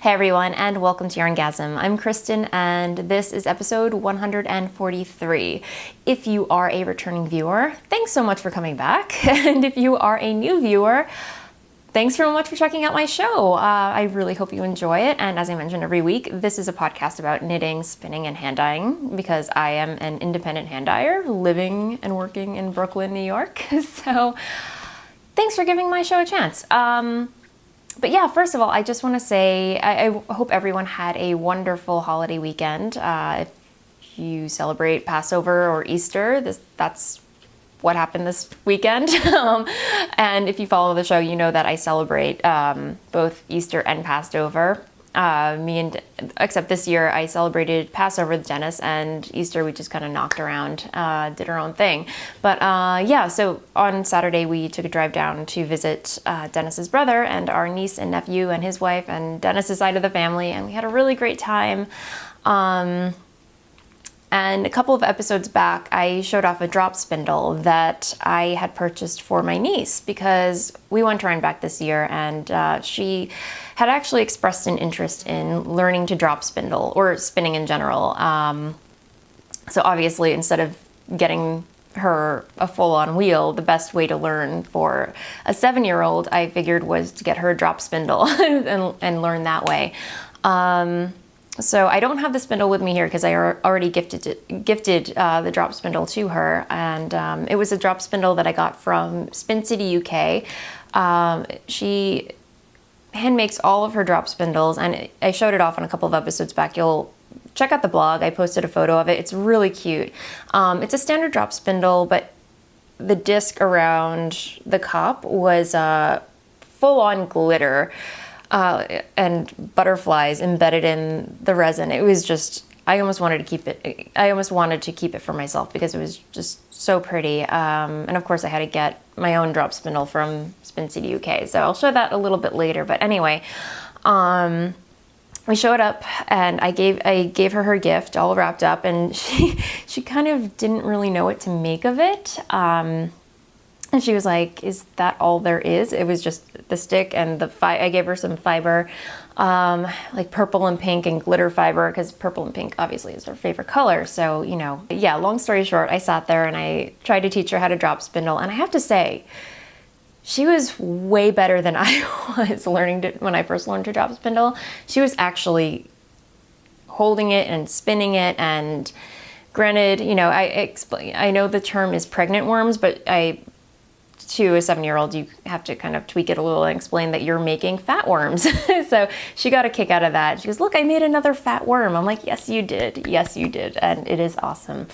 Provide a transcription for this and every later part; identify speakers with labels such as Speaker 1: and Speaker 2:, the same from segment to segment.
Speaker 1: Hey everyone, and welcome to YarnGasm. I'm Kristen, and this is episode 143. If you are a returning viewer, thanks so much for coming back. And if you are a new viewer, thanks so much for checking out my show. I really hope you enjoy it. And as I mentioned every week, this is a podcast about knitting, spinning, and hand dyeing because I am an independent hand dyer living and working in Brooklyn, New York. So thanks for giving my show a chance. But yeah, first of all, I just want to say I hope everyone had a wonderful holiday weekend. If you celebrate Passover or Easter, that's what happened this weekend. And if you follow the show, you know that I celebrate both Easter and Passover. Except this year I celebrated Passover with Dennis, and Easter we just kind of knocked around, did our own thing. But yeah, so on Saturday we took a drive down to visit Dennis's brother and our niece and nephew and his wife and Dennis's side of the family, and we had a really great time. And a couple of episodes back, I showed off a drop spindle that I had purchased for my niece because we went to Rhinebeck this year, and she had actually expressed an interest in learning to drop spindle or spinning in general. So obviously, instead of getting her a full-on wheel, the best way to learn for a 7-year-old, I figured, was to get her a drop spindle and learn that way. So I don't have the spindle with me here because I already gifted the drop spindle to her, and it was a drop spindle that I got from Spin City UK. She hand makes all of her drop spindles, and I showed it off on a couple of episodes back. You'll check out the blog. I posted a photo of it. It's really cute. It's a standard drop spindle, but the disc around the cup was full-on glitter. And butterflies embedded in the resin. It was just, I almost wanted to keep it for myself because it was just so pretty. And of course I had to get my own drop spindle from Spin City UK. So I'll show that a little bit later. But anyway, we showed up and I gave her her gift all wrapped up, and she kind of didn't really know what to make of it. And she was like, "Is that all there is?" It was just the stick and I gave her some fiber, like purple and pink and glitter fiber, because purple and pink obviously is her favorite color. So, you know, yeah, long story short, I sat there and I tried to teach her how to drop spindle. And I have to say, she was way better than I was when I first learned to drop spindle. She was actually holding it and spinning it. And granted, you know, I know the term is pregnant worms, but to a 7-year-old, you have to kind of tweak it a little and explain that you're making fat worms. So she got a kick out of that. She goes, "Look, I made another fat worm." I'm like, "Yes, you did. Yes, you did." And it is awesome.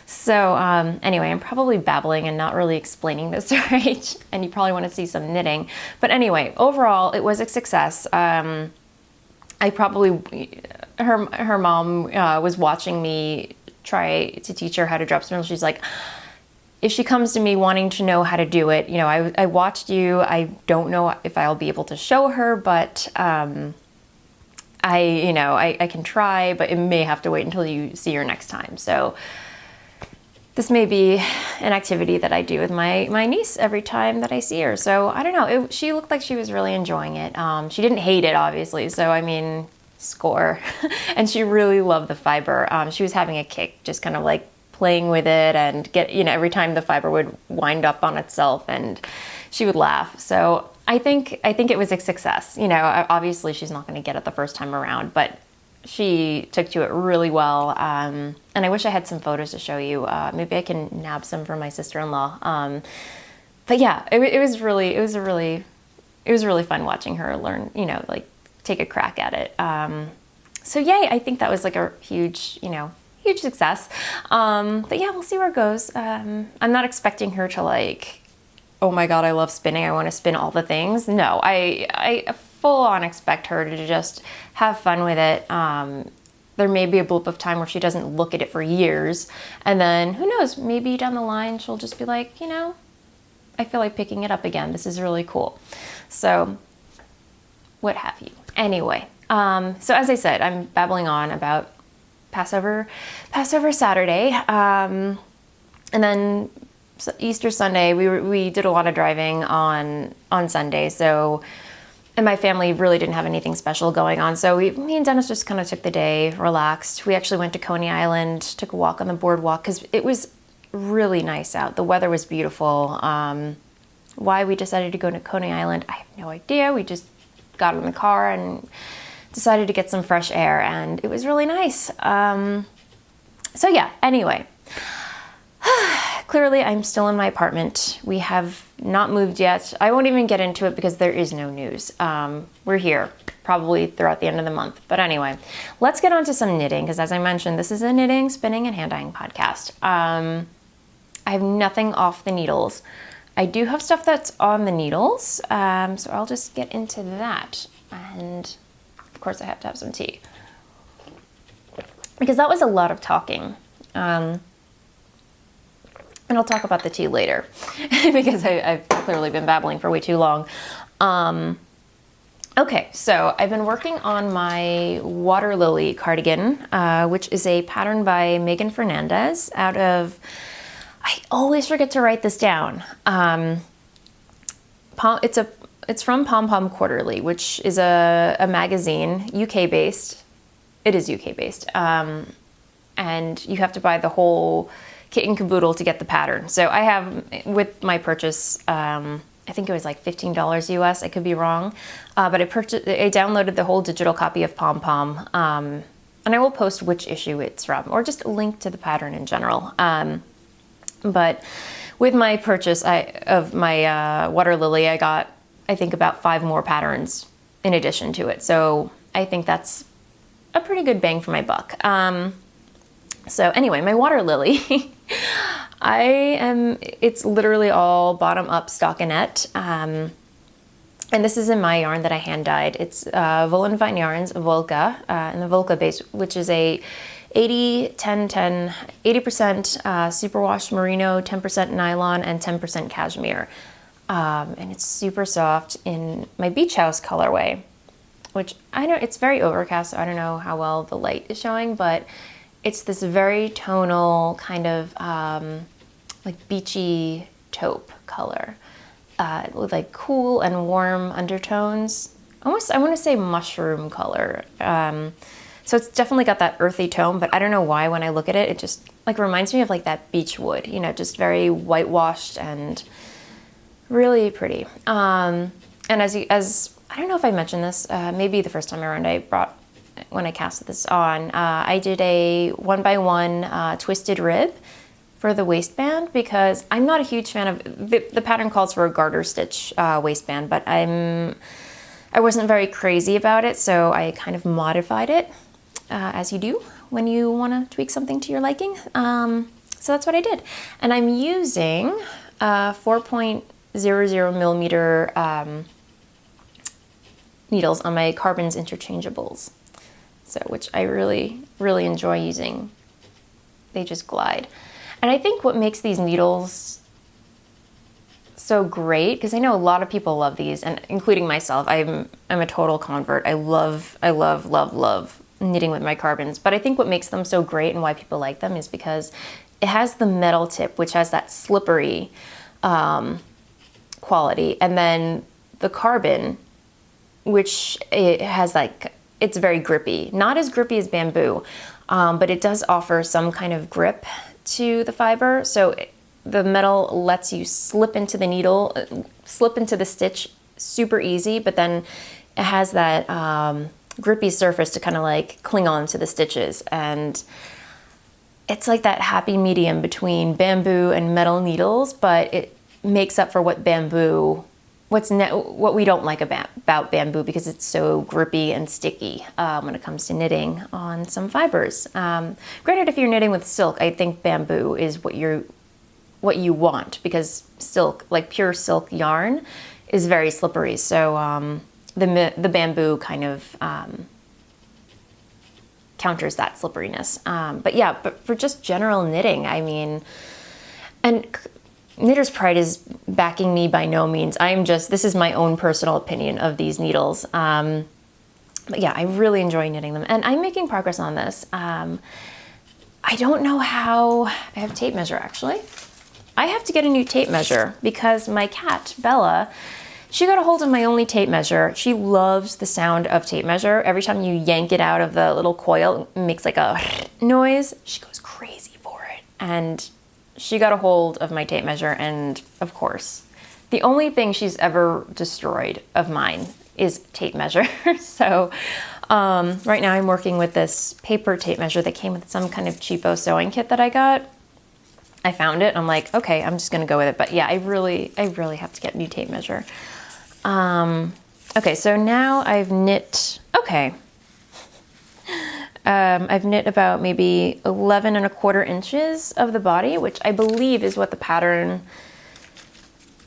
Speaker 1: So anyway, I'm probably babbling and not really explaining this right. And you probably want to see some knitting. But anyway, overall, it was a success. Her mom was watching me try to teach her how to drop spindle. She's like, if she comes to me wanting to know how to do it, you know, I watched you. I don't know if I'll be able to show her, but I can try, but it may have to wait until you see her next time. So this may be an activity that I do with my niece every time that I see her. So I don't know. She looked like she was really enjoying it. She didn't hate it, obviously. So I mean, score. And she really loved the fiber. She was having a kick, just kind of like playing with it, and every time the fiber would wind up on itself and she would laugh. So I think it was a success. You know, obviously she's not going to get it the first time around, but she took to it really well. And I wish I had some photos to show you. Maybe I can nab some from my sister-in-law. But yeah, it was really fun watching her learn, you know, like take a crack at it. So yay, I think that was like a huge success. But yeah, we'll see where it goes. I'm not expecting her to like, "Oh my God, I love spinning. I want to spin all the things." No, I full on expect her to just have fun with it. There may be a blip of time where she doesn't look at it for years. And then who knows, maybe down the line, she'll just be like, you know, I feel like picking it up again. This is really cool. So what have you. Anyway, so as I said, I'm babbling on about Passover Saturday, and then Easter Sunday we did a lot of driving on Sunday. So and my family really didn't have anything special going on. So me and Dennis just kind of took the day, relaxed. We actually went to Coney Island, took a walk on the boardwalk because it was really nice out. The weather was beautiful. Why we decided to go to Coney Island, I have no idea. We just got in the car and decided to get some fresh air, and it was really nice. So yeah, anyway. Clearly, I'm still in my apartment. We have not moved yet. I won't even get into it because there is no news. We're here probably throughout the end of the month. But anyway, let's get on to some knitting because as I mentioned, this is a knitting, spinning, and hand dyeing podcast. I have nothing off the needles. I do have stuff that's on the needles, so I'll just get into that. And of course, I have to have some tea because that was a lot of talking. And I'll talk about the tea later because I've clearly been babbling for way too long. Okay, so I've been working on my Water Lily cardigan, which is a pattern by Megan Fernandez out of, I always forget to write this down. It's from Pom Pom Quarterly, which is a magazine, UK based. It is UK based. And you have to buy the whole kit and caboodle to get the pattern. So I have, with my purchase, I think it was like $15 US, I could be wrong. But I downloaded the whole digital copy of Pom Pom. And I will post which issue it's from, or just a link to the pattern in general. But with my purchase of my Water Lily, I got, I think, about 5 more patterns in addition to it. So I think that's a pretty good bang for my buck. So anyway, my Water Lily, it's literally all bottom up stockinette. And this is in my yarn that I hand dyed. It's Voolenvine yarns, Volca, and the Volca base, which is a 80% superwash merino, 10% nylon, and 10% cashmere. And it's super soft in my beach house colorway, which I know it's very overcast, so I don't know how well the light is showing, but it's this very tonal kind of like beachy taupe color with like cool and warm undertones. Almost, I want to say mushroom color. So it's definitely got that earthy tone, but I don't know why when I look at it, it just like reminds me of like that beech wood, you know, just very whitewashed and really pretty. And as I don't know if I mentioned this, maybe the first time around when I cast this on, I did a 1x1 twisted rib for the waistband because I'm not a huge fan of, the pattern calls for a garter stitch waistband, but I wasn't very crazy about it, so I kind of modified it, as you do when you want to tweak something to your liking. So that's what I did. And I'm using 4.00 millimeter needles on my Carbons interchangeables. So, which I really, really enjoy using. They just glide. And I think what makes these needles so great, because I know a lot of people love these, and including myself, I'm a total convert. I love knitting with my Carbons. But I think what makes them so great and why people like them is because it has the metal tip, which has that slippery quality. And then the carbon, which it has like, it's very grippy. Not as grippy as bamboo, but it does offer some kind of grip to the fiber. So the metal lets you slip into the needle, slip into the stitch super easy, but then it has that grippy surface to kind of like cling on to the stitches. And it's like that happy medium between bamboo and metal needles, but it makes up for what we don't like about bamboo because it's so grippy and sticky when it comes to knitting on some fibers. Granted, if you're knitting with silk, I think bamboo is what you want because silk, like pure silk yarn, is very slippery. So the bamboo kind of counters that slipperiness. But for just general knitting, I mean, and Knitter's Pride is backing me by no means. This is my own personal opinion of these needles. But yeah, I really enjoy knitting them. And I'm making progress on this. I don't know how, I have a tape measure actually. I have to get a new tape measure because my cat, Bella, she got a hold of my only tape measure. She loves the sound of tape measure. Every time you yank it out of the little coil, it makes like a noise. She goes crazy for it. And she got a hold of my tape measure, and of course, the only thing she's ever destroyed of mine is tape measure. So right now I'm working with this paper tape measure that came with some kind of cheapo sewing kit that I got. I found it. I'm like, okay, I'm just gonna go with it. But yeah, I really have to get a new tape measure. Okay, so now I've knit, okay. I've knit about maybe 11¼ inches of the body, which I believe is what the pattern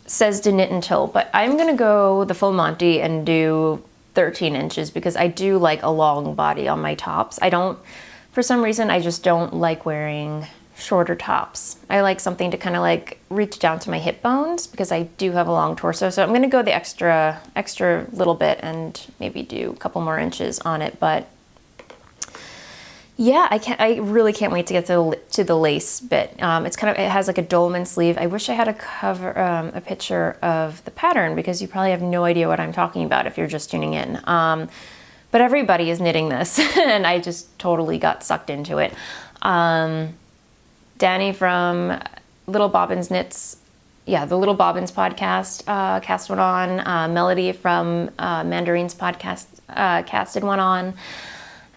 Speaker 1: says to knit until, but I'm gonna go the full Monty and do 13 inches because I do like a long body on my tops. For some reason, I just don't like wearing shorter tops. I like something to kind of like reach down to my hip bones because I do have a long torso. So I'm gonna go the extra little bit and maybe do a couple more inches on it. But yeah, I really can't wait to get to the lace bit. It has like a dolman sleeve. I wish I had a picture of the pattern because you probably have no idea what I'm talking about if you're just tuning in. But everybody is knitting this and I just totally got sucked into it. Danny from Little Bobbins Knits, the Little Bobbins podcast cast one on. Melody from Mandarines podcast casted one on.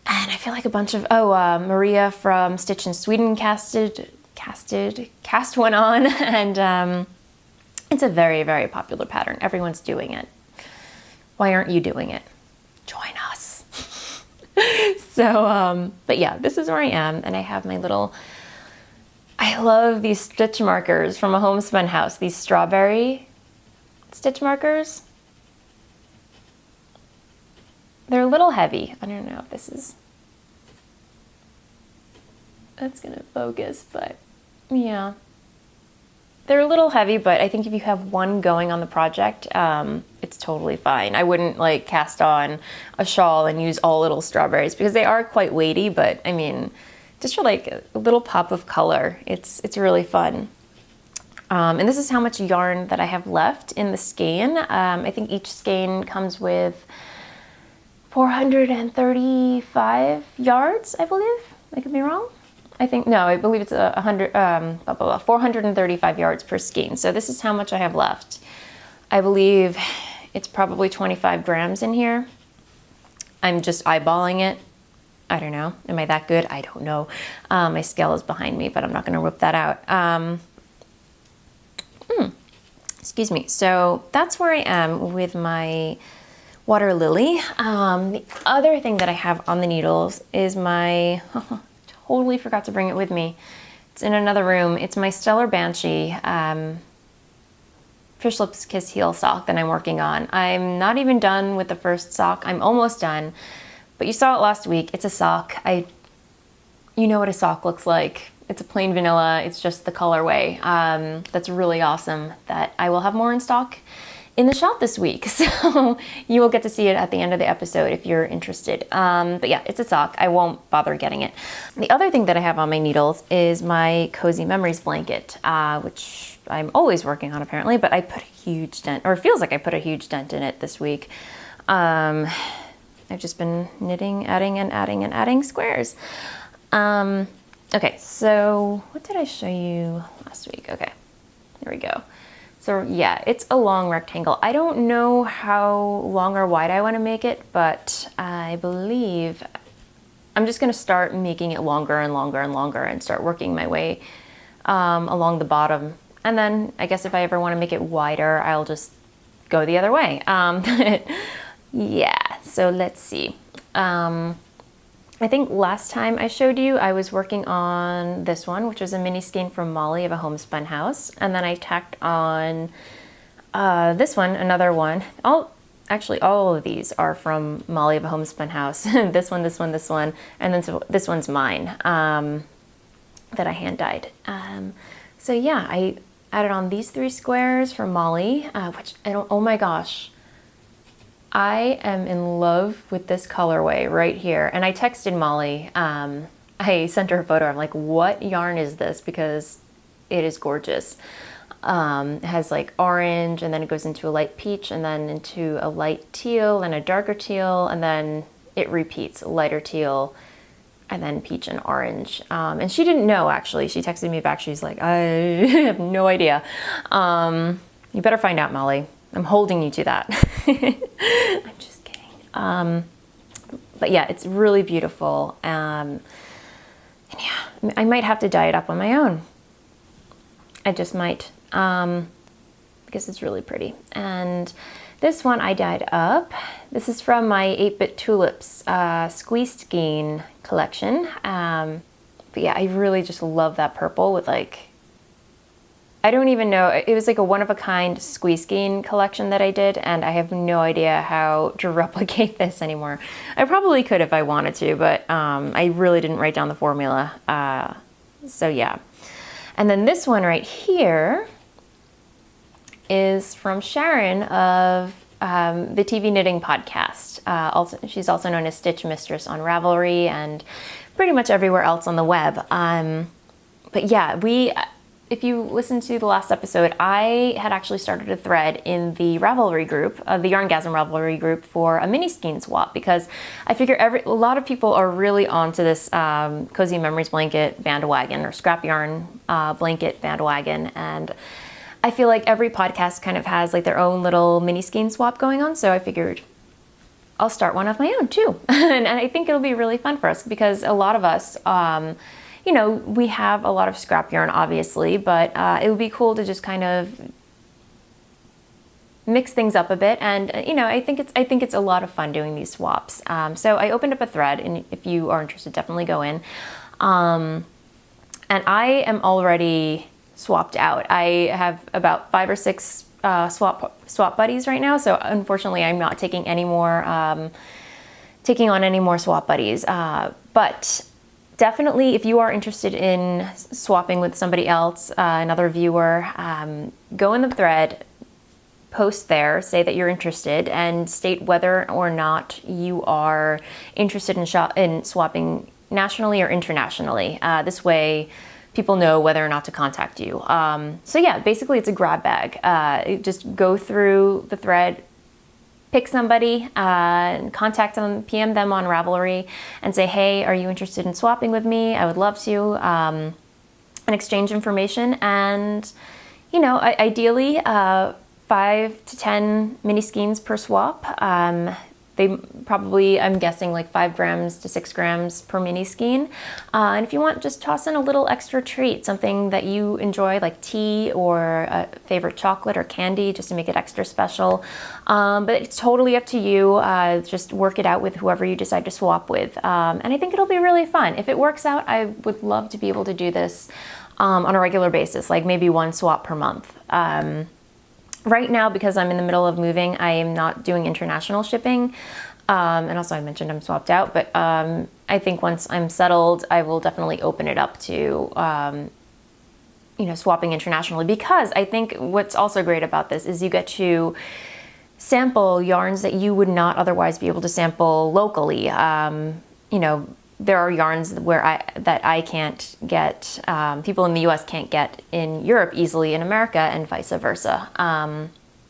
Speaker 1: And I feel like a bunch of, Maria from Stitch in Sweden cast one on. And it's a very, very popular pattern. Everyone's doing it. Why aren't you doing it? Join us. So, but yeah, this is where I am. And I have my I love these stitch markers from a homespun house. These strawberry stitch markers. They're a little heavy. I don't know if that's gonna focus, but yeah. They're a little heavy, but I think if you have one going on the project, it's totally fine. I wouldn't like cast on a shawl and use all little strawberries because they are quite weighty, but I mean, just for like a little pop of color, it's really fun. And this is how much yarn that I have left in the skein. I think each skein comes with 435 yards, I believe. I could be wrong. I believe it's 435 yards per skein. So this is how much I have left. I believe it's probably 25 grams in here. I'm just eyeballing it. I don't know. Am I that good? I don't know. My scale is behind me, but I'm not going to whip that out. Excuse me. So that's where I am with my water lily. The other thing that I have on the needles is my, totally forgot to bring it with me. It's in another room. It's my Stellar Banshee Fish Lips Kiss Heel sock that I'm working on. I'm not even done with the first sock. I'm almost done, but you saw it last week. It's a sock. You know what a sock looks like. It's a plain vanilla. It's just the colorway. That's really awesome that I will have more in stock in the shop this week. So you will get to see it at the end of the episode if you're interested. But yeah, it's a sock. I won't bother getting it. The other thing that I have on my needles is my Cozy Memories blanket, which I'm always working on apparently, but I put a huge dent, or it feels like I put a huge dent in it this week. I've just been knitting, adding squares. Okay, so what did I show you last week? Okay, here we go. So yeah, it's a long rectangle. I don't know how long or wide I want to make it, but I believe I'm just going to start making it longer and longer and longer and start working my way along the bottom. And then I guess if I ever want to make it wider, I'll just go the other way. Yeah, so let's see. I think last time I showed you, I was working on this one, which was a mini skein from Molly of a Homespun House. And then I tacked on this one, another one. Actually, all of these are from Molly of a Homespun House. This one, and then this one's mine that I hand dyed. So yeah, I added on these 3 squares from Molly, which oh my gosh. I am in love with this colorway right here. And I texted Molly, I sent her a photo. I'm like, what yarn is this? Because it is gorgeous. It has like orange, and then it goes into a light peach, and then into a light teal, and a darker teal, and then it repeats, lighter teal, and then peach and orange. And she didn't know, actually. She texted me back. She's like, I have no idea. You better find out, Molly. I'm holding you to that. I'm just kidding. But yeah, it's really beautiful. And yeah, I might have to dye it up on my own. I just might, because it's really pretty. And this one I dyed up. This is from my 8-Bit Tulips Squeezed Skein collection. But yeah, I really just love that purple with like, I don't even know, it was like a one-of-a-kind squeeze skein collection that I did, and I have no idea how to replicate this anymore. I probably could if I wanted to, but I really didn't write down the formula. So yeah. And then this one right here is from Sharon of the TV Knitting Podcast. She's also known as Stitch Mistress on Ravelry and pretty much everywhere else on the web. But yeah, if you listen to the last episode, I had actually started a thread in the Ravelry group, the YarnGasm Ravelry group, for a mini skein swap, because I figure a lot of people are really onto this Cozy Memories blanket bandwagon, or scrap yarn blanket bandwagon, and I feel like every podcast kind of has like their own little mini skein swap going on, so I figured I'll start one of my own too. And I think it'll be really fun for us, because a lot of us, you know, we have a lot of scrap yarn, obviously, but it would be cool to just kind of mix things up a bit. And you know, I think it's a lot of fun doing these swaps. So I opened up a thread, and if you are interested, definitely go in. And I am already swapped out. I have about 5 or 6 swap buddies right now. So unfortunately, I'm not taking any more, taking on any more swap buddies. But definitely, if you are interested in swapping with somebody else, another viewer, go in the thread, post there, say that you're interested, and state whether or not you are interested in swapping nationally or internationally. This way, people know whether or not to contact you. So yeah, basically it's a grab bag. Just go through the thread, pick somebody, contact them, PM them on Ravelry, and say, hey, are you interested in swapping with me? I would love to, and exchange information. And, you know, ideally, 5 to 10 mini skeins per swap. They probably, I'm guessing, like 5 grams to 6 grams per mini skein. And if you want, just toss in a little extra treat, something that you enjoy, like tea or a favorite chocolate or candy, just to make it extra special. But it's totally up to you. Just work it out with whoever you decide to swap with. And I think it'll be really fun. If it works out, I would love to be able to do this on a regular basis, like maybe 1 swap per month. Right now, because I'm in the middle of moving, I am not doing international shipping. And also I mentioned I'm swapped out, but I think once I'm settled, I will definitely open it up to, you know, swapping internationally, because I think what's also great about this is you get to sample yarns that you would not otherwise be able to sample locally. You know, there are yarns where I can't get, people in the US can't get in Europe easily in America, and vice versa.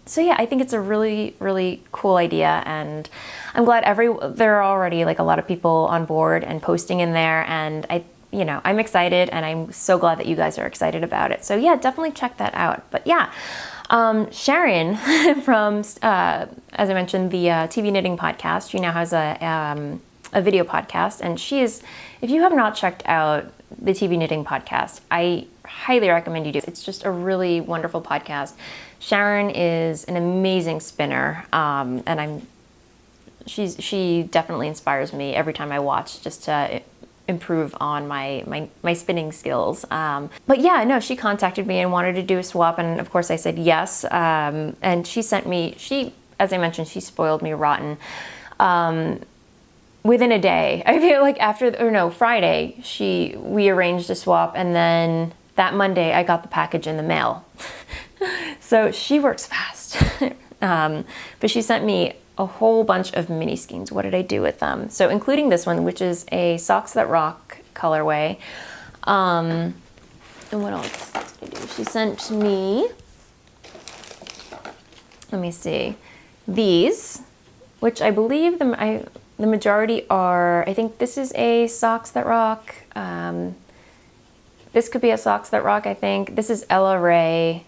Speaker 1: So yeah, I think it's a really, really cool idea, and I'm glad there are already like a lot of people on board and posting in there, and you know, I'm excited, and I'm so glad that you guys are excited about it. So yeah, definitely check that out. But yeah, Sharon from, as I mentioned, the TV Knitting Podcast, she now has a video podcast, and if you have not checked out the TV Knitting Podcast, I highly recommend you do. It's just a really wonderful podcast. Sharon is an amazing spinner, and she definitely inspires me every time I watch, just to improve on my spinning skills. But yeah, no, she contacted me and wanted to do a swap, and of course I said yes. And she sent me, as I mentioned, she spoiled me rotten. Within a day, I feel like Friday, we arranged a swap, and then that Monday I got the package in the mail. So she works fast. But she sent me a whole bunch of mini skeins. What did I do with them? So including this one, which is a Socks That Rock colorway. And what else did I do? She sent me let me see, these, which I believe the majority are, I think this is a Socks That Rock. This could be a Socks That Rock, I think. This is Ella Ray.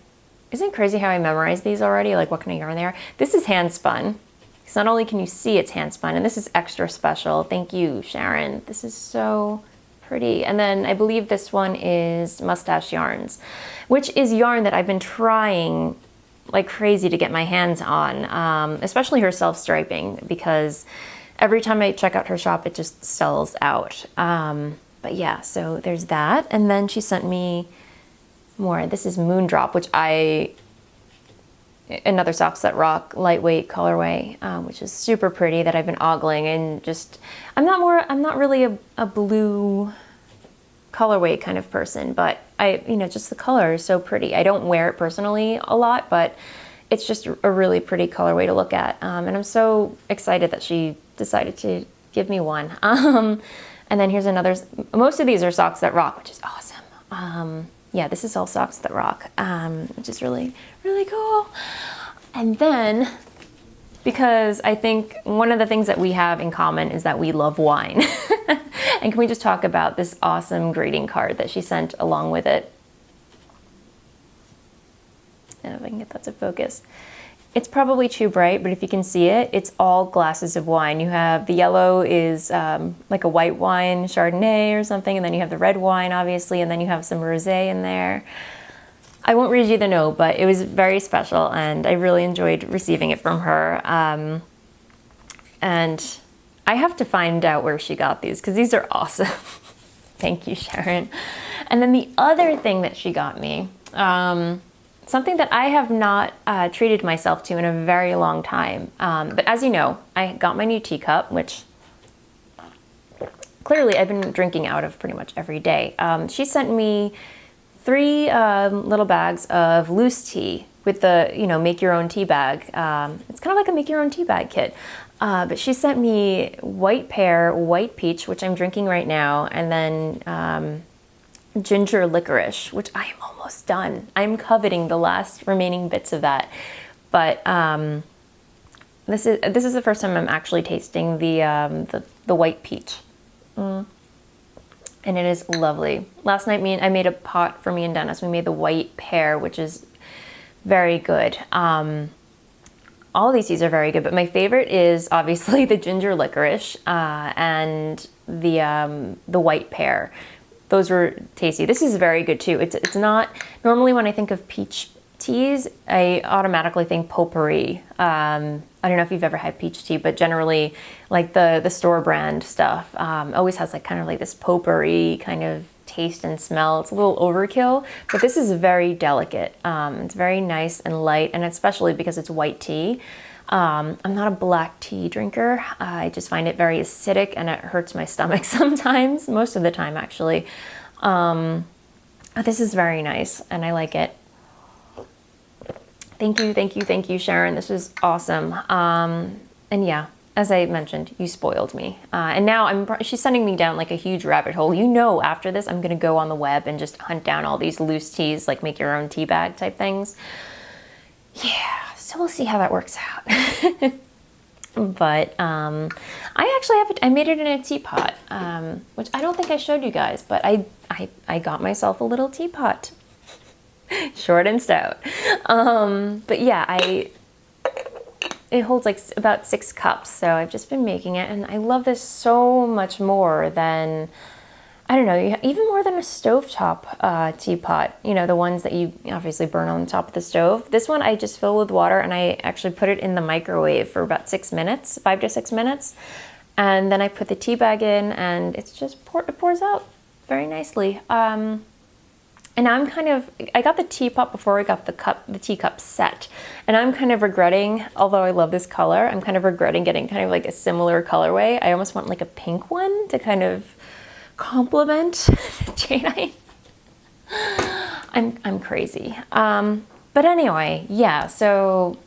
Speaker 1: Isn't it crazy how I memorized these already? Like what kind of yarn they are? This is hand spun. Because not only can you see it's hand spun, and this is extra special. Thank you, Sharon. This is so pretty. And then I believe this one is Mustache Yarns, which is yarn that I've been trying like crazy to get my hands on, especially her self-striping, because every time I check out her shop, it just sells out. But yeah, so there's that. And then she sent me more. This is Moondrop, which another Socks That Rock lightweight colorway, which is super pretty, that I've been ogling, and just, I'm not really a blue colorway kind of person, but just the color is so pretty. I don't wear it personally a lot, but it's just a really pretty colorway to look at. And I'm so excited that she decided to give me one. And then here's another, most of these are Socks That Rock, which is awesome. Yeah, this is all Socks That Rock, which is really, really cool. And then, because I think one of the things that we have in common is that we love wine. And can we just talk about this awesome greeting card that she sent along with it? And if I can get that to focus. It's probably too bright, but if you can see it, it's all glasses of wine. You have the yellow is like a white wine, Chardonnay or something, and then you have the red wine, obviously, and then you have some rosé in there. I won't read you the note, but it was very special, and I really enjoyed receiving it from her. And I have to find out where she got these, because these are awesome. Thank you, Sharon. And then the other thing that she got me, something that I have not treated myself to in a very long time. But as you know, I got my new teacup, which clearly I've been drinking out of pretty much every day. She sent me 3 little bags of loose tea with the, make your own tea bag. It's kind of like a make your own tea bag kit. But she sent me white pear, white peach, which I'm drinking right now, and then ginger licorice, which I am almost done. I'm coveting the last remaining bits of that. But this is the first time I'm actually tasting the white peach. And it is lovely. Last night I made a pot for me and Dennis. We made the white pear, which is very good. All of these teas are very good, but my favorite is obviously the ginger licorice and the white pear. Those were tasty. This is very good too. It's not, normally when I think of peach teas, I automatically think potpourri. I don't know if you've ever had peach tea, but generally like the store brand stuff always has like kind of like this potpourri kind of taste and smell. It's a little overkill, but this is very delicate. It's very nice and light, and especially because it's white tea. I'm not a black tea drinker. I just find it very acidic and it hurts my stomach sometimes, most of the time actually. This is very nice and I like it. Thank you, Sharon. This was awesome. And yeah, as I mentioned, you spoiled me. And now she's sending me down like a huge rabbit hole. After this, I'm gonna go on the web and just hunt down all these loose teas, like make your own tea bag type things. Yeah. So we'll see how that works out. But I made it in a teapot, which I don't think I showed you guys, but I got myself a little teapot, short and stout. But yeah, it holds like about 6 cups. So I've just been making it, and I love this so much more than, I don't know, even more than a stovetop teapot, the ones that you obviously burn on the top of the stove. This one I just fill with water, and I actually put it in the microwave for about 6 minutes, 5 to 6 minutes. And then I put the tea bag in, and it's just it pours out very nicely. And now I got the teapot before I got the teacup set. And I'm kind of regretting, although I love this color, I'm kind of regretting getting kind of like a similar colorway. I almost want like a pink one to kind of compliment jadeite. I'm crazy. But anyway, yeah, so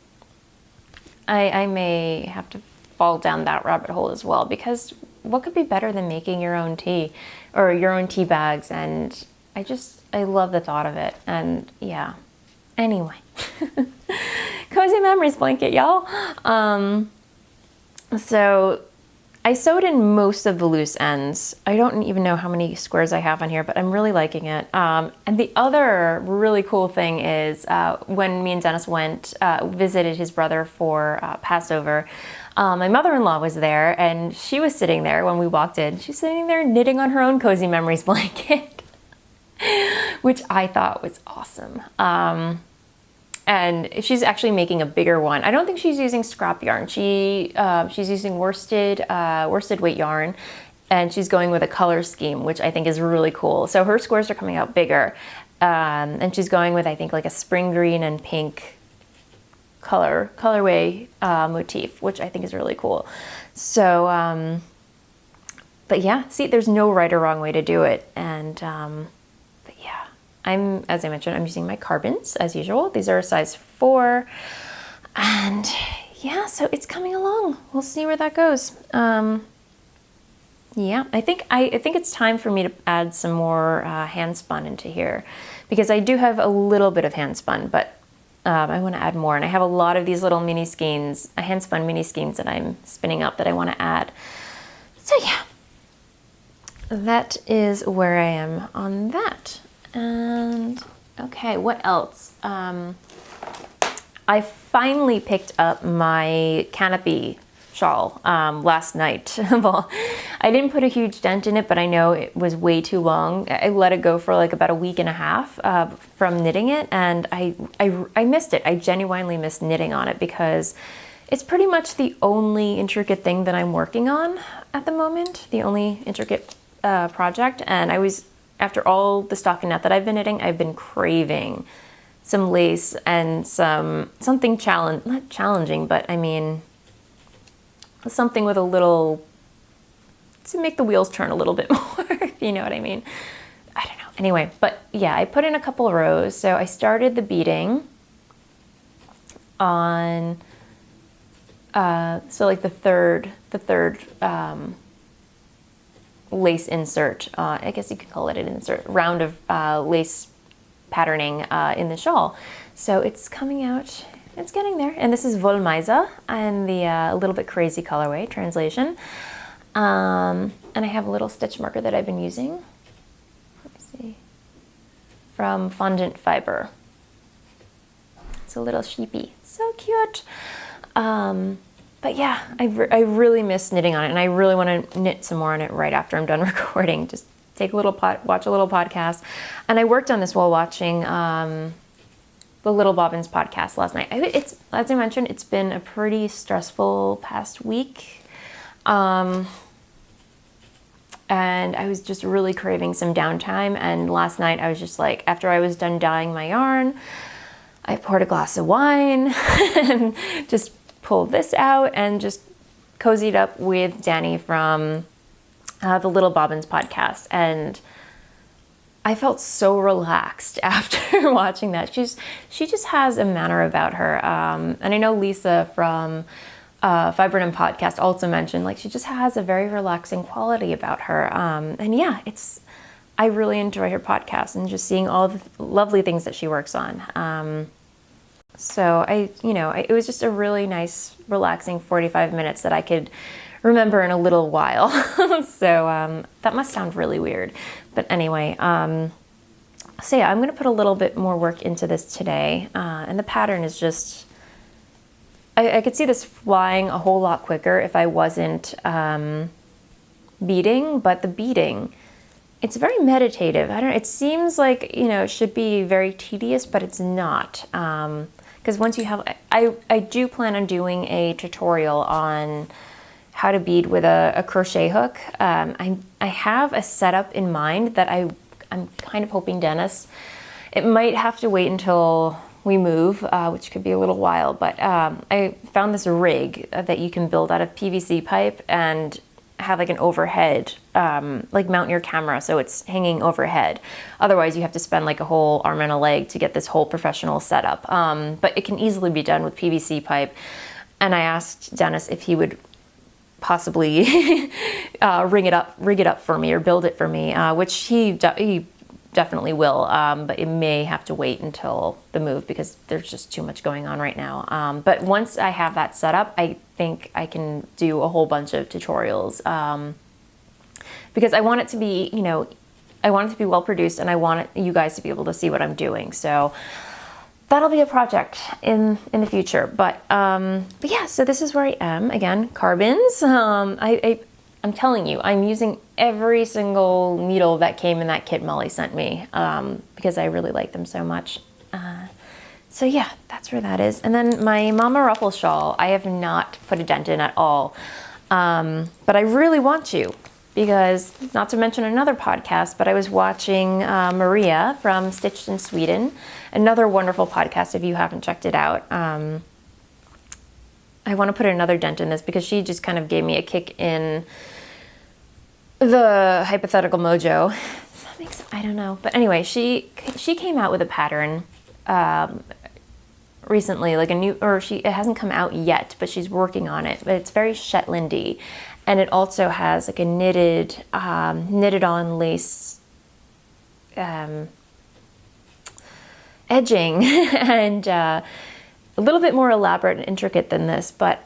Speaker 1: I may have to fall down that rabbit hole as well, because what could be better than making your own tea or your own tea bags? And I love the thought of it. And yeah, anyway. cozy memories blanket, y'all. So I sewed in most of the loose ends. I don't even know how many squares I have on here, but I'm really liking it. And the other really cool thing is when me and Dennis went, visited his brother for Passover, my mother-in-law was there, and she was sitting there when we walked in. She's sitting there knitting on her own Cozy Memories blanket, which I thought was awesome. And she's actually making a bigger one. I don't think she's using scrap yarn. She's using worsted weight yarn, and she's going with a color scheme, which I think is really cool. So her squares are coming out bigger, and she's going with, I think, like a spring green and pink colorway motif, which I think is really cool. So, but yeah, see, there's no right or wrong way to do it, and as I mentioned, I'm using my carbons as usual. These are a size 4, and yeah, so it's coming along. We'll see where that goes. Yeah, I think it's time for me to add some more hand spun into here, because I do have a little bit of hand spun, but I want to add more, and I have a lot of these little mini skeins, hand spun mini skeins that I'm spinning up that I want to add. So yeah, that is where I am on that. And okay, what else? I finally picked up my canopy shawl last night. Well, I didn't put a huge dent in it, but I know it was way too long. I let it go for like about a week and a half from knitting it, and I missed it. I genuinely missed knitting on it, because it's pretty much the only intricate thing that I'm working on at the moment, the only intricate project. And after all the stockinette that I've been knitting, I've been craving some lace and something not challenging, but I mean, something with a little, to make the wheels turn a little bit more, if you know what I mean. I don't know. Anyway, but yeah, I put in a couple of rows. So I started the beading on, so like the third lace insert, I guess you could call it an insert, round of lace patterning in the shawl. So it's coming out, it's getting there. And this is Voolenvine and the A Little Bit Crazy colorway translation. And I have a little stitch marker that I've been using. Let me see. From Fondant Fiber. It's a little sheepy, so cute. But yeah, I really miss knitting on it, and I really want to knit some more on it right after I'm done recording. Just take a little watch a little podcast. And I worked on this while watching the Little Bobbins podcast last night. It's, as I mentioned, it's been a pretty stressful past week. And I was just really craving some downtime. And last night I was just like, after I was done dyeing my yarn, I poured a glass of wine and just pulled this out and just cozied up with Danny from the Little Bobbins podcast. And I felt so relaxed after watching that. She just has a manner about her. And I know Lisa from Fibrin podcast also mentioned, like, she just has a very relaxing quality about her. And yeah, I really enjoy her podcast and just seeing all the lovely things that she works on. So it was just a really nice, relaxing 45 minutes that I could remember in a little while. So that must sound really weird. But anyway, so yeah, I'm going to put a little bit more work into this today. And the pattern is just, I could see this flying a whole lot quicker if I wasn't beading, but the beading, it's very meditative. I don't know, it seems like, it should be very tedious, but it's not. Because once you have, I do plan on doing a tutorial on how to bead with a crochet hook. I have a setup in mind that I'm kind of hoping Dennis, it might have to wait until we move, which could be a little while, but I found this rig that you can build out of PVC pipe and have like an overhead, like mount your camera so it's hanging overhead. Otherwise you have to spend like a whole arm and a leg to get this whole professional setup. But it can easily be done with PVC pipe. And I asked Dennis if he would possibly rig it up for me or build it for me, which he definitely will, but it may have to wait until the move because there's just too much going on right now. But once I have that set up, I think I can do a whole bunch of tutorials, because I want it to be, you know, I want it to be well produced, and I want you guys to be able to see what I'm doing. So that'll be a project in the future. But yeah, so this is where I am. Again, carbons. I'm telling you, I'm using every single needle that came in that kit Molly sent me, because I really like them so much. So yeah, that's where that is. And then my Mama Ruffle shawl, I have not put a dent in at all. But I really want to, because, not to mention another podcast, but I was watching Maria from Stitched in Sweden, another wonderful podcast if you haven't checked it out. I want to put another dent in this because she just kind of gave me a kick in the hypothetical mojo. Does that make sense? I don't know. But anyway, she came out with a pattern recently, like a new, or it hasn't come out yet, but she's working on it. But it's very Shetlandy, and it also has like a knitted on lace edging and a little bit more elaborate and intricate than this. But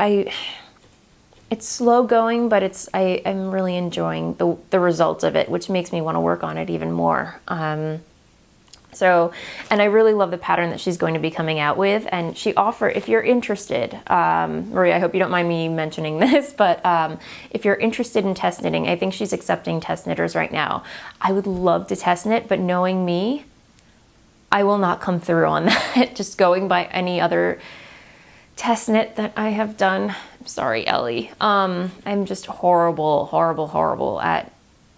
Speaker 1: it's slow going, but I'm really enjoying the results of it, which makes me want to work on it even more. And I really love the pattern that she's going to be coming out with. And she offered, if you're interested, Maria, I hope you don't mind me mentioning this, but if you're interested in test knitting, I think she's accepting test knitters right now. I would love to test knit, but knowing me, I will not come through on that. Just going by any other test knit that I have done. I'm sorry, Ellie. I'm just horrible at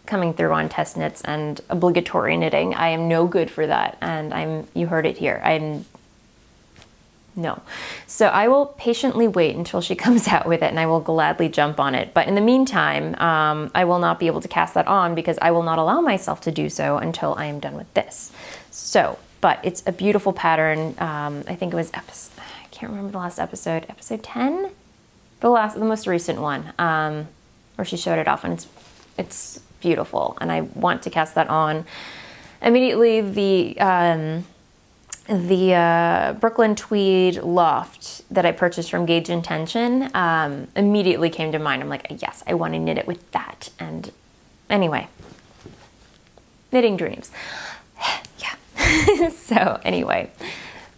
Speaker 1: coming through on test knits and obligatory knitting. I am no good for that, and you heard it here. No. So I will patiently wait until she comes out with it, and I will gladly jump on it. But in the meantime, I will not be able to cast that on because I will not allow myself to do so until I am done with this. So, but it's a beautiful pattern. I think it was I can't remember the last episode 10? The most recent one, where she showed it off, and it's beautiful, and I want to cast that on immediately. The Brooklyn Tweed Loft that I purchased from Gauge Intention immediately came to mind. I'm like, yes, I want to knit it with that. And anyway, knitting dreams. Yeah. So anyway,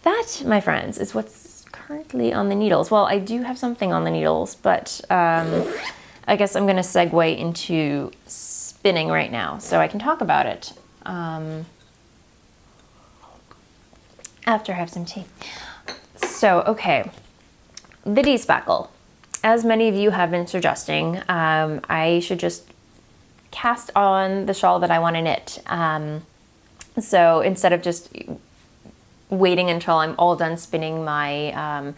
Speaker 1: that, my friends, is what's currently on the needles. Well, I do have something on the needles, but I guess I'm going to segue into spinning right now so I can talk about it after I have some tea. So, okay, the D-spackle. As many of you have been suggesting, I should just cast on the shawl that I want to knit. So instead of just waiting until I'm all done spinning my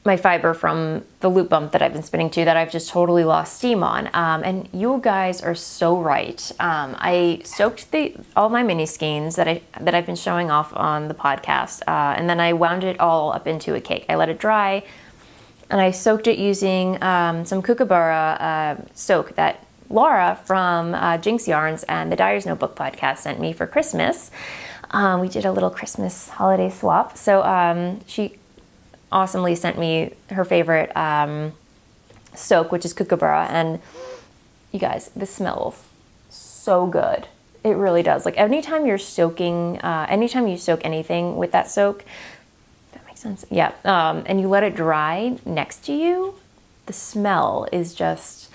Speaker 1: my fiber from the loop bump that I've been spinning to, that I've just totally lost steam on. And you guys are so right. I soaked all my mini skeins that I've been showing off on the podcast, and then I wound it all up into a cake. I let it dry, and I soaked it using some Kookaburra soak that Laura from Jinx Yarns and the Dyer's Notebook podcast sent me for Christmas. We did a little Christmas holiday swap. So she awesomely sent me her favorite soak, which is Kookaburra, and you guys, this smells so good. It really does. Like anytime you're soaking, anytime you soak anything with that soak, that makes sense. Yeah. And you let it dry next to you, the smell is just,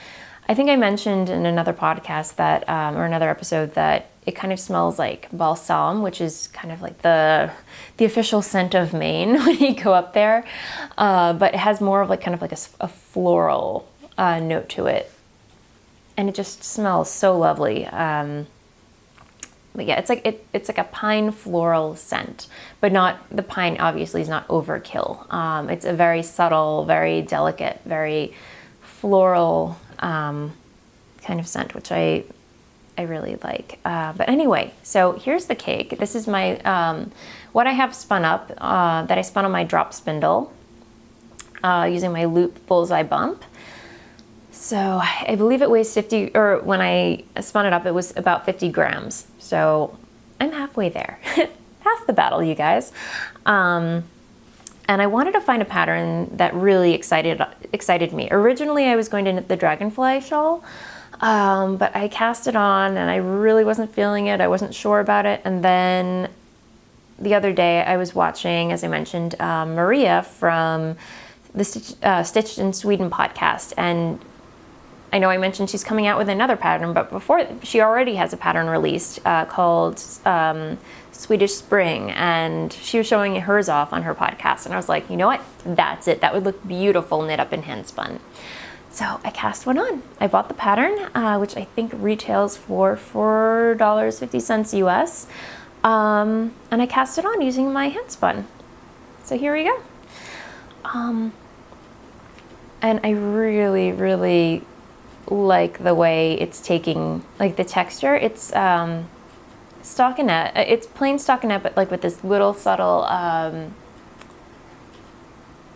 Speaker 1: I think I mentioned in another podcast that, or another episode, that it kind of smells like balsam, which is kind of like the official scent of Maine when you go up there. But it has more of like kind of like a floral note to it. And it just smells so lovely. But yeah, it's like a pine floral scent, but not, the pine obviously is not overkill. It's a very subtle, very delicate, very floral kind of scent, which I really like. But anyway, so here's the cake. This is my, what I have spun up, that I spun on my drop spindle, using my loop bullseye bump. So I believe it weighs 50, or when I spun it up, it was about 50 grams. So I'm halfway there. Half the battle, you guys. And I wanted to find a pattern that really excited me. Originally, I was going to knit the dragonfly shawl, but I cast it on and I really wasn't feeling it. I wasn't sure about it. And then the other day I was watching, as I mentioned, Maria from the Stitched in Sweden podcast. And I know I mentioned she's coming out with another pattern, but before she already has a pattern released called Swedish Spring, and she was showing hers off on her podcast. And I was like, you know what? That's it. That would look beautiful knit up and hand spun. So I cast one on. I bought the pattern, which I think retails for $4.50 US. And I cast it on using my hand spun. So here we go. And I really, really like the way it's taking, like the texture. It's stockinette. It's plain stockinette, but like with this little subtle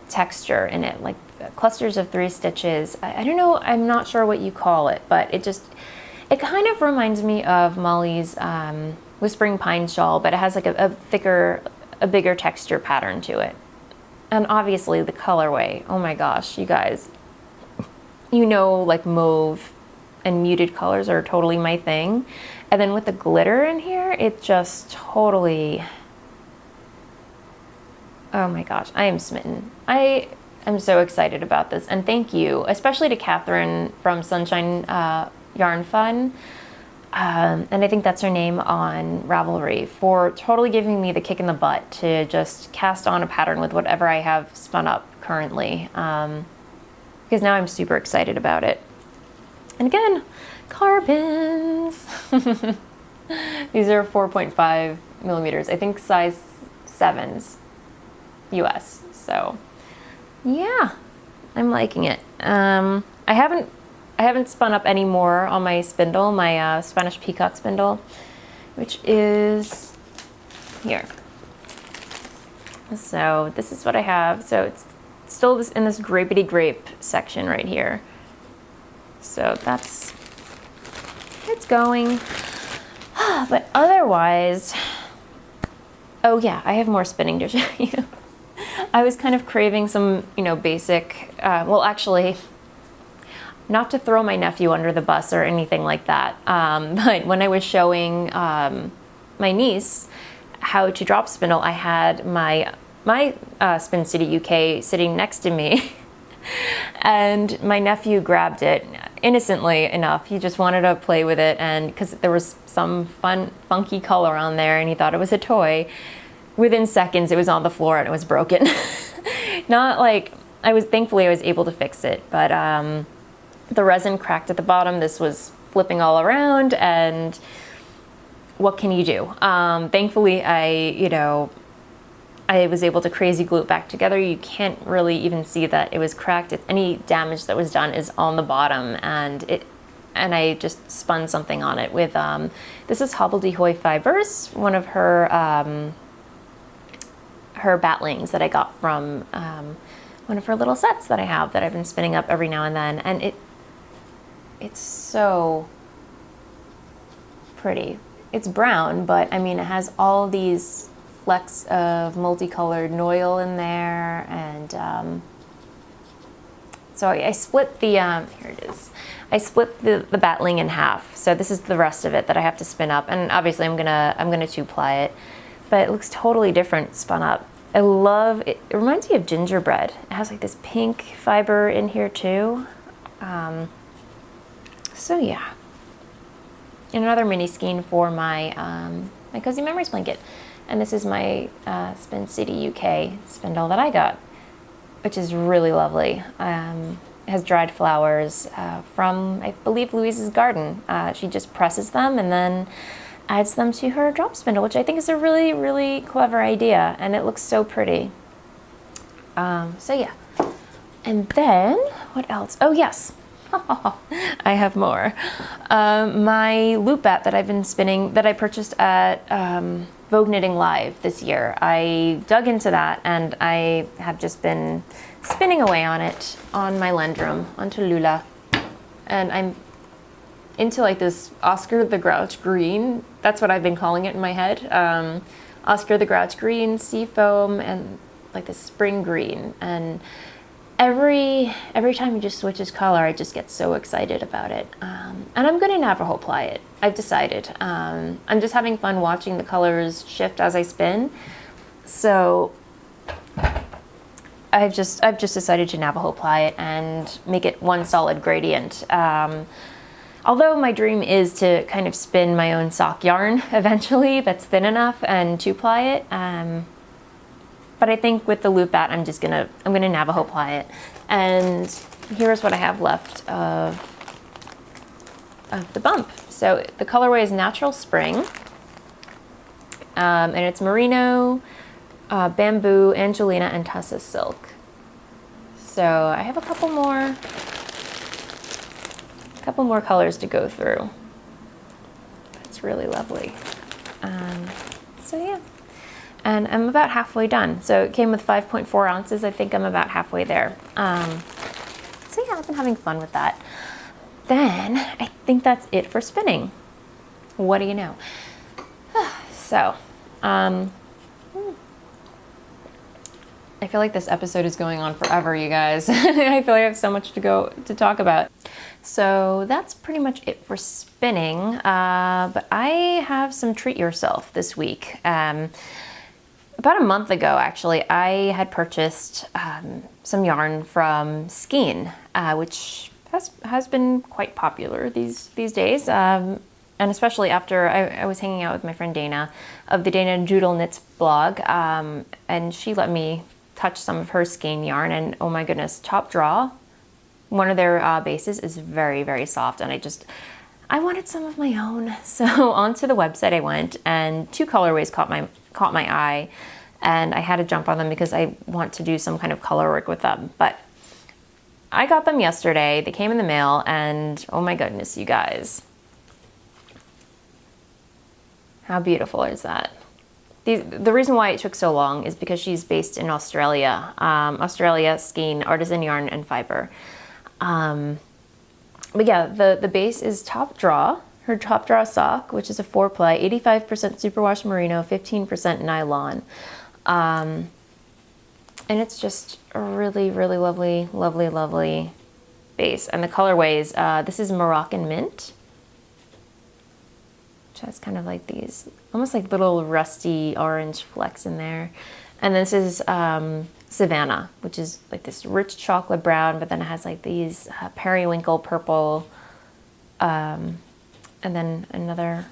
Speaker 1: texture in it, like clusters of 3 stitches. I don't know, I'm not sure what you call it, but it kind of reminds me of Molly's Whispering Pine shawl, but it has like a bigger texture pattern to it. And obviously the colorway, oh my gosh, you guys, you know, like mauve and muted colors are totally my thing. And then with the glitter in here, it just totally, oh my gosh, I am smitten. I am so excited about this. And thank you, especially to Catherine from Sunshine Yarn Fun. And I think that's her name on Ravelry, for totally giving me the kick in the butt to just cast on a pattern with whatever I have spun up currently. Because now I'm super excited about it. And again, carbons. These are 4.5 millimeters. I think size 7s US. So yeah, I'm liking it. I haven't spun up any more on my spindle, my Spanish Peacock spindle, which is here. So this is what I have. So it's still in this grapey grape section right here. So it's going. But otherwise, oh yeah, I have more spinning to show you. I was kind of craving some, basic, well actually, not to throw my nephew under the bus or anything like that, but when I was showing my niece how to drop spindle, I had my Spin City UK sitting next to me, and my nephew grabbed it innocently enough. He just wanted to play with it, and because there was some funky color on there, and he thought it was a toy. Within seconds, it was on the floor and it was broken. Not like thankfully I was able to fix it, but the resin cracked at the bottom. This was flipping all around, and what can you do? Thankfully, I was able to crazy glue it back together. You can't really even see that it was cracked. Any damage that was done is on the bottom, and I just spun something on it with, this is Hobbledehoy Fibers, one of her batlings that I got from one of her little sets that I have that I've been spinning up every now and then, and it's so pretty. It's brown, but I mean, it has all these flecks of multicolored noil in there, and so I split the here it is. I split the batling in half. So this is the rest of it that I have to spin up, and obviously I'm gonna two-ply it, but it looks totally different spun up. I love it. It reminds me of gingerbread. It has like this pink fiber in here too. So yeah. And another mini skein for my my Cozy Memories blanket. And this is my Spin City UK spindle that I got, which is really lovely. It has dried flowers from, I believe, Louise's garden. She just presses them and then adds them to her drop spindle, which I think is a really, really clever idea, and it looks so pretty. So yeah. And then, what else? Oh yes, I have more. My loop bat that I've been spinning, that I purchased at Vogue Knitting Live this year. I dug into that, and I have just been spinning away on it on my Lendrum, on Tallulah. And into like this Oscar the Grouch green. That's what I've been calling it in my head. Oscar the Grouch green, seafoam, and like this spring green. And every time he just switches color, I just get so excited about it. And I'm going to Navajo apply it. I've decided. I'm just having fun watching the colors shift as I spin. So I've just decided to Navajo apply it and make it one solid gradient. Although my dream is to kind of spin my own sock yarn eventually that's thin enough and to ply it. But I think with the loop bat, I'm gonna Navajo ply it. And here's what I have left of the bump. So the colorway is Natural Spring, and it's merino, bamboo, Angelina, and Tussa silk. So I have a couple more colors to go through. It's really lovely. So yeah, and I'm about halfway done. So it came with 5.4 ounces. I think I'm about halfway there. So yeah, I've been having fun with that. Then I think that's it for spinning. What do you know? So, I feel like this episode is going on forever, you guys. I feel like I have so much to talk about. So that's pretty much it for spinning. But I have some treat yourself this week. About a month ago, actually, I had purchased some yarn from Skein, which has been quite popular these days. And especially after I was hanging out with my friend Dana of the Dana Doodle Knits blog, and she let me touch some of her Skein yarn, and oh my goodness, Top Draw, one of their bases, is very, very soft, and I wanted some of my own. So onto the website I went, and two colorways caught my eye, and I had to jump on them because I want to do some kind of color work with them. But I got them yesterday. They came in the mail, and oh my goodness, you guys. How beautiful is that? The reason why it took so long is because she's based in Australia. Australia, Skein, Artisan Yarn and Fiber. But yeah, the base is Top Draw, her Top Draw sock, which is a 4-ply, 85% superwash merino, 15% nylon. And it's just a really, really lovely, lovely, lovely base. And the colorways, this is Moroccan Mint, which has kind of like these almost like little rusty orange flecks in there. And this is Savannah, which is like this rich chocolate brown, but then it has like these periwinkle purple, and then another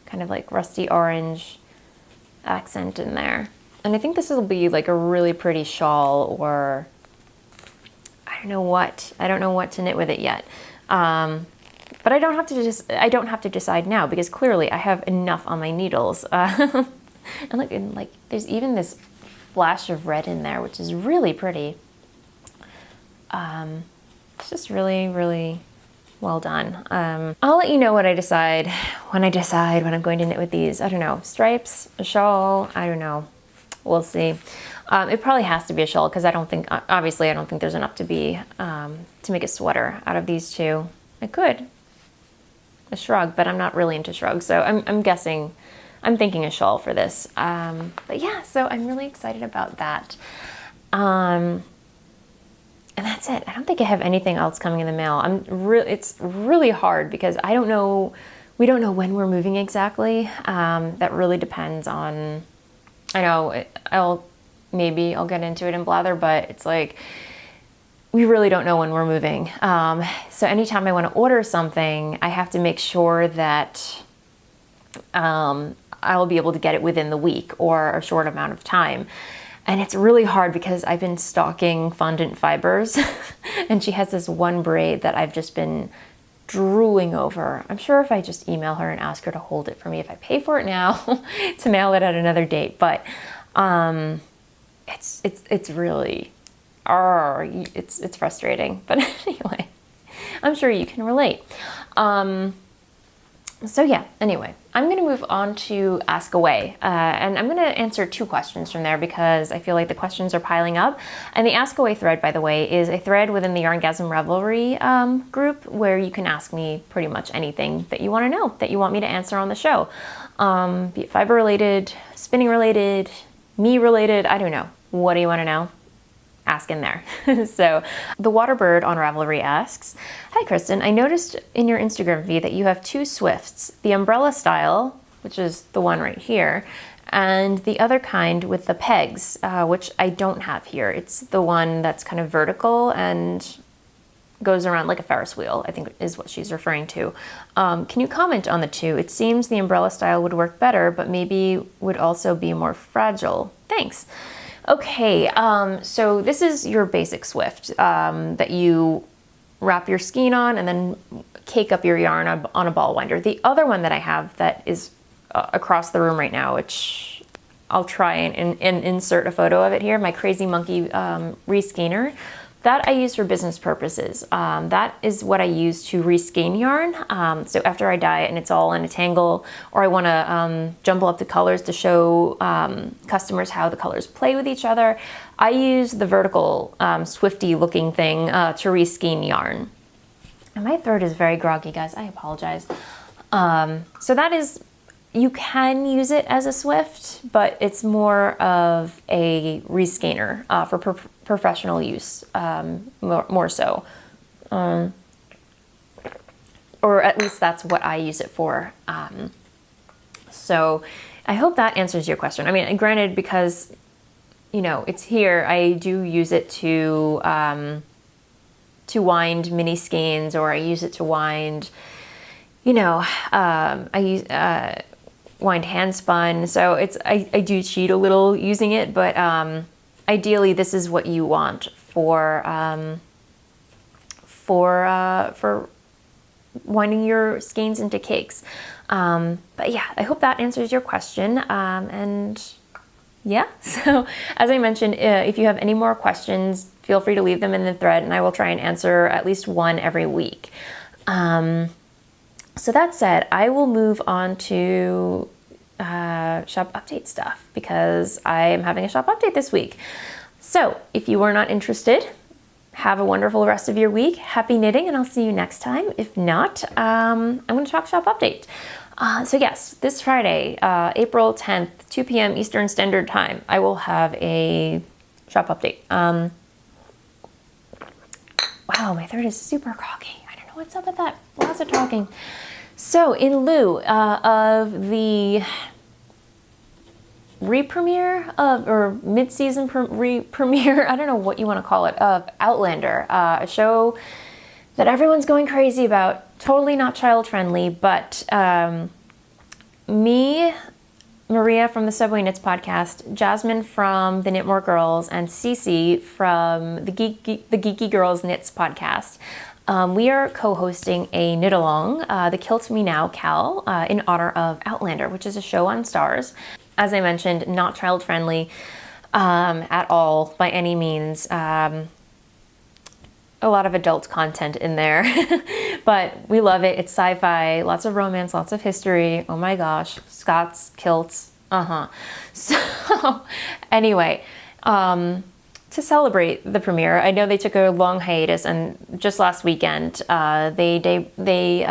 Speaker 1: kind of like rusty orange accent in there. And I think this will be like a really pretty shawl, or I don't know what to knit with it yet. But I don't have to decide now, because clearly I have enough on my needles. And like there's even this flash of red in there, which is really pretty. It's just really, really well done. I'll let you know what I decide when I'm going to knit with these. I don't know, stripes, a shawl, I don't know. We'll see. It probably has to be a shawl, because I don't think there's enough to make a sweater out of these two. I could. A shrug, but I'm not really into shrugs, so I'm thinking a shawl for this. But yeah, so I'm really excited about that. And that's it. I don't think I have anything else coming in the mail. It's really hard because we don't know when we're moving exactly. That really depends on, I know I'll get into it in Blather, but it's like, we really don't know when we're moving. So anytime I want to order something, I have to make sure that I will be able to get it within the week or a short amount of time. And it's really hard because I've been stalking Fondant Fibers and she has this one braid that I've just been drooling over. I'm sure if I just email her and ask her to hold it for me, if I pay for it now to mail it at another date. But it's really, it's frustrating. But anyway, I'm sure you can relate. So yeah, anyway, I'm going to move on to Ask Away, and I'm going to answer 2 questions from there because I feel like the questions are piling up. And the Ask Away thread, by the way, is a thread within the YarnGasm Revelry group where you can ask me pretty much anything that you want to know, that you want me to answer on the show. Be it fiber related, spinning related, me related, I don't know. What do you want to know? Ask in there. So the Waterbird on Ravelry asks, "Hi Kristen, I noticed in your Instagram feed that you have 2 Swifts, the umbrella style, which is the one right here, and the other kind with the pegs, which I don't have here. It's the one that's kind of vertical and goes around like a Ferris wheel, I think is what she's referring to. Can you comment on the 2? It seems the umbrella style would work better, but maybe would also be more fragile. Thanks." Okay, so this is your basic Swift that you wrap your skein on and then cake up your yarn on a ball winder. The other one that I have that is across the room right now, which I'll try and insert a photo of it here, my Crazy Monkey reskeiner, that I use for business purposes. That is what I use to reskein yarn. So after I dye it and it's all in a tangle, or I want to jumble up the colors to show customers how the colors play with each other, I use the vertical Swifty looking thing to reskein yarn. And my throat is very groggy, guys. I apologize. So that is, you can use it as a Swift, but it's more of a reskeiner for professional use, more so. Or at least that's what I use it for. So I hope that answers your question. I mean, granted, because, you know, it's here, I do use it to wind mini skeins, or I use it to wind, you know, I use wind hand spun. So it's, I do cheat a little using it, but ideally this is what you want for winding your skeins into cakes. But yeah, I hope that answers your question. And yeah, so as I mentioned, if you have any more questions, feel free to leave them in the thread and I will try and answer at least one every week. So that said, I will move on to shop update stuff because I am having a shop update this week. So if you are not interested, have a wonderful rest of your week. Happy knitting, and I'll see you next time. If not, I'm going to talk shop update. So yes, this Friday, April 10th, 2 p.m. Eastern Standard Time, I will have a shop update. Wow, my throat is super groggy. I don't know what's up with that. Lots of talking. So in lieu of the re-premiere of, or mid-season premiere, I don't know what you want to call it, of Outlander, a show that everyone's going crazy about, totally not child-friendly, but me, Maria from the Subway Knits podcast, Jasmine from the Knitmore Girls, and Cece from the Geeky Girls Knits podcast. We are co-hosting a knit-along, the Kilt Me Now Cal, in honor of Outlander, which is a show on Stars. As I mentioned, not child-friendly at all, by any means. A lot of adult content in there, but we love it. It's sci-fi, lots of romance, lots of history. Oh my gosh, Scots, kilts, So anyway, to celebrate the premiere, I know they took a long hiatus, and just last weekend they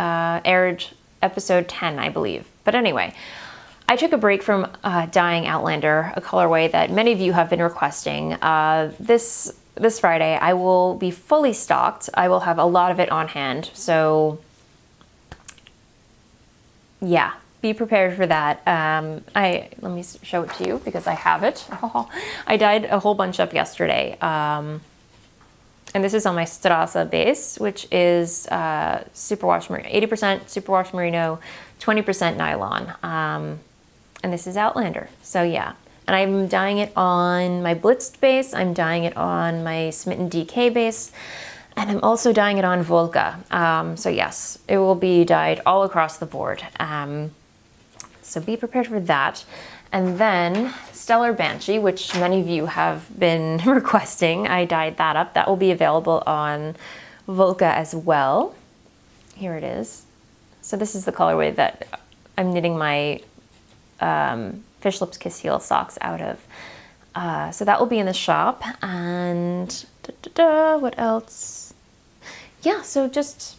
Speaker 1: aired episode 10, I believe. But anyway, I took a break from dyeing Outlander, a colorway that many of you have been requesting. This Friday, I will be fully stocked. I will have a lot of it on hand. So yeah, be prepared for that. Let me show it to you because I have it. I dyed a whole bunch up yesterday. And this is on my Strasse base, which is superwash merino, 80% superwash merino, 20% nylon. And this is Outlander. So yeah. And I'm dyeing it on my blitzed base, I'm dyeing it on my Smitten DK base, and I'm also dyeing it on Volca. So yes, it will be dyed all across the board. So be prepared for that. And then Stellar Banshee, which many of you have been requesting, I dyed that up. That will be available on Volca as well. Here it is. So this is the colorway that I'm knitting my Fish Lips Kiss Heel socks out of. So that will be in the shop. And what else? Yeah, so just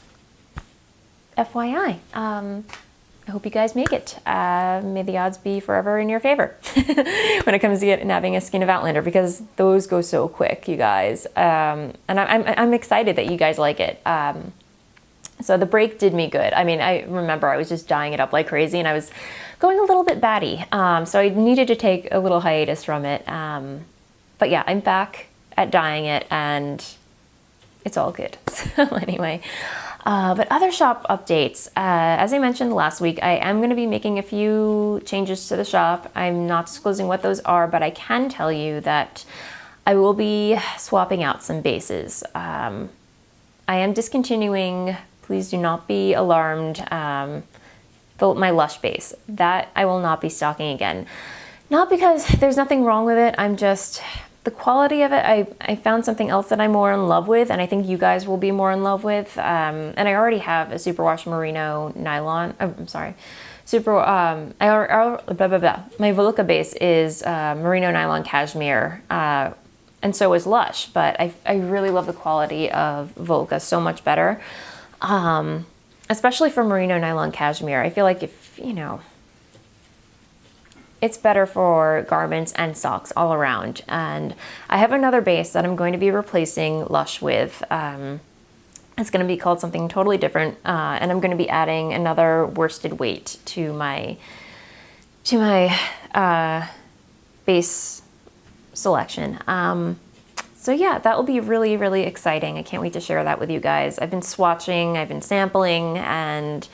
Speaker 1: FYI. I hope you guys make it. May the odds be forever in your favor when it comes to having a skein of Outlander, because those go so quick, you guys. And I'm excited that you guys like it. So the break did me good. I mean, I remember I was just dyeing it up like crazy, and I was going a little bit batty. So I needed to take a little hiatus from it. But yeah, I'm back at dyeing it, and it's all good. So anyway, but other shop updates. As I mentioned last week, I am going to be making a few changes to the shop. I'm not disclosing what those are, but I can tell you that I will be swapping out some bases. I am discontinuing, please do not be alarmed, my Lush base. That I will not be stocking again. Not because there's nothing wrong with it, I'm just, the quality of it, I found something else that I'm more in love with, and I think you guys will be more in love with. And I already have a superwash merino nylon. Oh, I'm sorry. My Voluka base is merino nylon cashmere, and so is Lush. But I really love the quality of Voluka so much better, especially for merino nylon cashmere. I feel like if, you know, it's better for garments and socks all around. And I have another base that I'm going to be replacing Lush with. It's going to be called something totally different, and I'm going to be adding another worsted weight to my base selection. So yeah, that will be really, really exciting. I can't wait to share that with you guys. I've been swatching, I've been sampling, and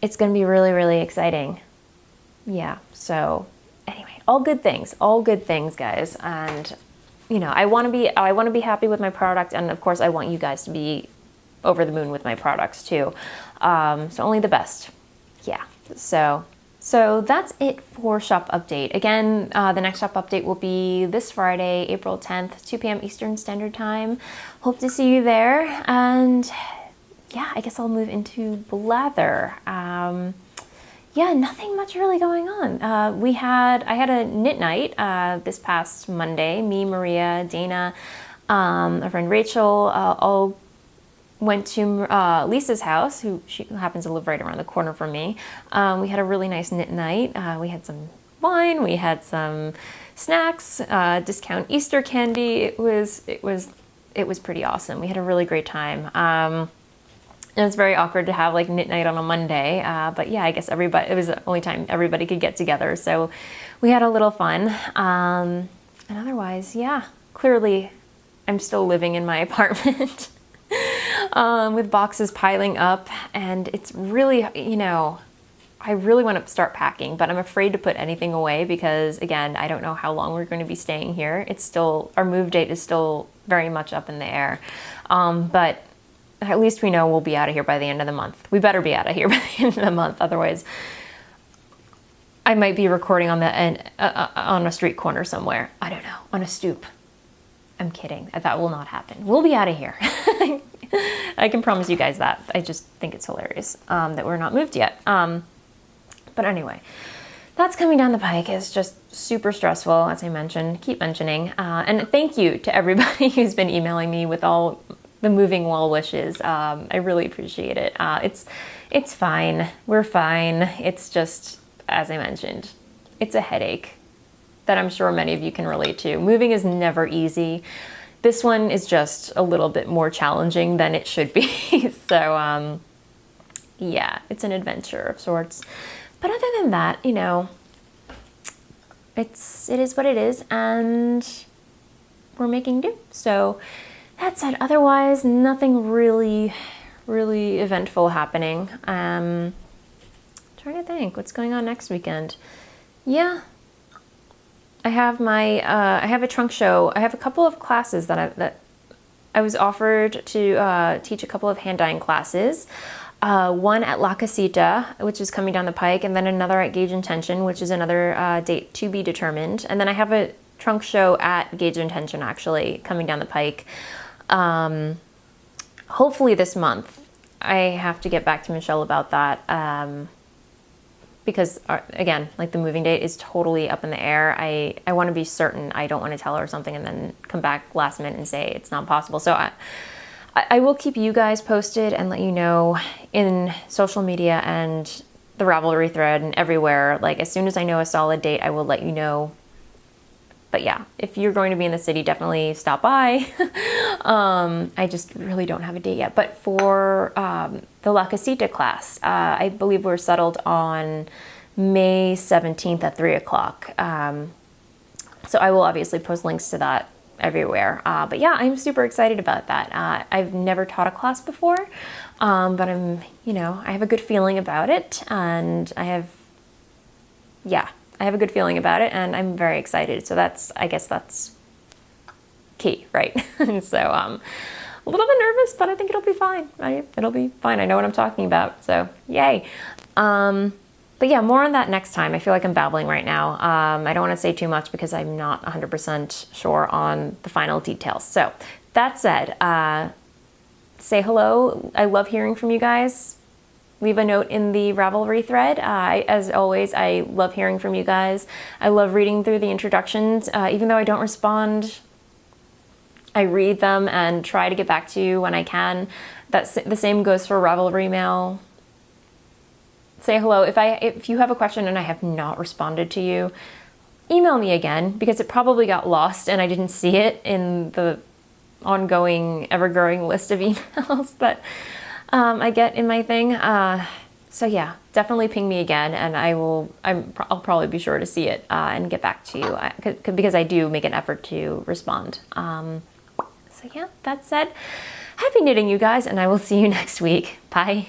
Speaker 1: it's going to be really, really exciting. Yeah, so anyway, all good things, guys. And you know, I want to be happy with my product, and of course I want you guys to be over the moon with my products too. So only the best. Yeah. So that's it for shop update. Again, the next shop update will be this Friday, April 10th, 2 p.m. Eastern Standard Time. Hope to see you there. And yeah, I guess I'll move into blather. Yeah, nothing much really going on. I had a knit night this past Monday. Me, Maria, Dana, our friend Rachel, all went to Lisa's house, she happens to live right around the corner from me. We had a really nice knit night. We had some wine, we had some snacks, discount Easter candy. It was pretty awesome. We had a really great time. It was very awkward to have like knit night on a Monday, but yeah, I guess it was the only time everybody could get together, so we had a little fun. And otherwise, yeah, clearly I'm still living in my apartment with boxes piling up, and it's really, you know, I really want to start packing, but I'm afraid to put anything away because, again, I don't know how long we're going to be staying here. Our move date is still very much up in the air, but at least we know we'll be out of here by the end of the month. We better be out of here by the end of the month. Otherwise, I might be recording on on a street corner somewhere. I don't know, on a stoop. I'm kidding. That will not happen. We'll be out of here. I can promise you guys that. I just think it's hilarious that we're not moved yet. But anyway, that's coming down the pike. It's just super stressful, as I mentioned, keep mentioning. And thank you to everybody who's been emailing me with all the moving wall wishes. I really appreciate it. It's fine. We're fine. It's just, as I mentioned, it's a headache that I'm sure many of you can relate to. Moving is never easy. This one is just a little bit more challenging than it should be. So yeah, it's an adventure of sorts. But other than that, you know, it is what it is, and we're making do. So that said, otherwise, nothing really, really eventful happening. Trying to think, what's going on next weekend? Yeah, I have I have a trunk show. I have a couple of classes that I was offered to teach a couple of hand dyeing classes. One at La Casita, which is coming down the pike, and then another at Gauge Intention, which is another date to be determined. And then I have a trunk show at Gauge Intention, actually, coming down the pike. Hopefully this month. I have to get back to Michelle about that. because again, like the moving date is totally up in the air. I want to be certain. I don't want to tell her something and then come back last minute and say it's not possible. So I will keep you guys posted and let you know in social media and the Ravelry thread and everywhere. Like as soon as I know a solid date, I will let you know. But yeah, if you're going to be in the city, definitely stop by. I just really don't have a date yet. But for the La Casita class, I believe we're settled on May 17th at 3 o'clock. So I will obviously post links to that everywhere. But yeah, I'm super excited about that. I've never taught a class before, but I'm, I have a good feeling about it, and I have a good feeling about it, and I'm very excited. So I guess that's key, right? So a little bit nervous, but I think it'll be fine. It'll be fine. I know what I'm talking about. So yay. But yeah, more on that next time. I feel like I'm babbling right now. I don't want to say too much because I'm not 100% sure on the final details. So that said, say hello. I love hearing from you guys. Leave a note in the Ravelry thread. As always, I love hearing from you guys. I love reading through the introductions. Even though I don't respond, I read them and try to get back to you when I can. The same goes for Ravelry mail. Say hello. If you have a question and I have not responded to you, email me again, because it probably got lost and I didn't see it in the ongoing, ever-growing list of emails that I get in my thing. So yeah, definitely ping me again, and I'll probably be sure to see it and get back to you, because I do make an effort to respond. So yeah, that said, happy knitting, you guys, and I will see you next week. Bye.